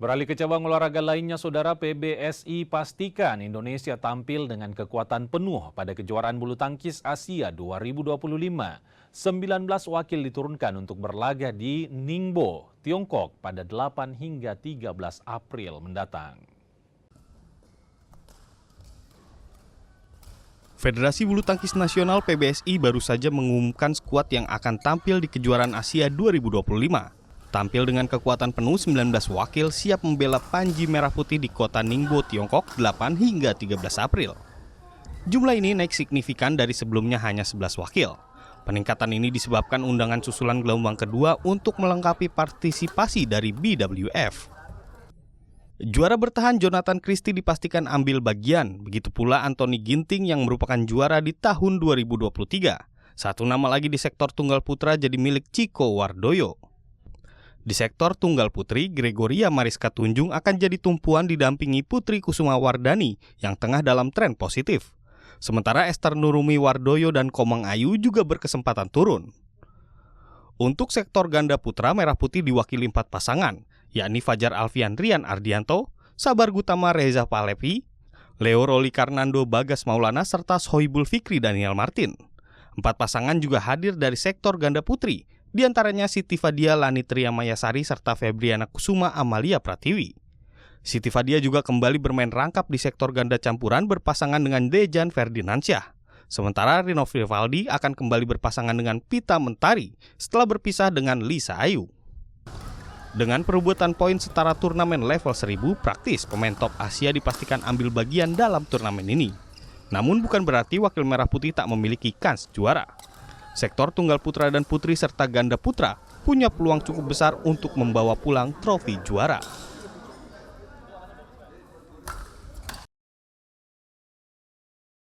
Beralih ke cabang olahraga lainnya, Saudara, PBSI pastikan Indonesia tampil dengan kekuatan penuh pada kejuaraan bulu tangkis Asia 2025. 19 wakil diturunkan untuk berlaga di Ningbo, Tiongkok pada 8 hingga 13 April mendatang. Federasi Bulu Tangkis Nasional PBSI baru saja mengumumkan skuad yang akan tampil di kejuaraan Asia 2025. Tampil dengan kekuatan penuh, 19 wakil siap membela Panji Merah Putih di kota Ningbo, Tiongkok 8 hingga 13 April. Jumlah ini naik signifikan dari sebelumnya hanya 11 wakil. Peningkatan ini disebabkan undangan susulan gelombang kedua untuk melengkapi partisipasi dari BWF. Juara bertahan Jonathan Christie dipastikan ambil bagian, begitu pula Anthony Ginting yang merupakan juara di tahun 2023. Satu nama lagi di sektor tunggal putra jadi milik Chico Wardoyo. Di sektor tunggal putri, Gregoria Mariska Tunjung akan jadi tumpuan didampingi Putri Kusuma Wardani yang tengah dalam tren positif. Sementara Esther Nurumi Wardoyo dan Komang Ayu juga berkesempatan turun. Untuk sektor ganda putra, Merah Putih diwakili 4 pasangan, yakni Fajar Alfian Rian Ardianto, Sabar Gutama Reza Palevi, Leo Roli Karnando Bagas Maulana, serta Sohibul Fikri Daniel Martin. 4 pasangan juga hadir dari sektor ganda putri, di antaranya Siti Fadia Lani Triamayasari serta Febriana Kusuma Amalia Pratiwi. Siti Fadia juga kembali bermain rangkap di sektor ganda campuran berpasangan dengan Dejan Ferdinansyah. Sementara Rino Vivaldi akan kembali berpasangan dengan Pita Mentari setelah berpisah dengan Lisa Ayu. Dengan perebutan poin setara turnamen level 1000, praktis pemain top Asia dipastikan ambil bagian dalam turnamen ini. Namun bukan berarti wakil Merah Putih tak memiliki kans juara. Sektor tunggal putra dan putri serta ganda putra punya peluang cukup besar untuk membawa pulang trofi juara.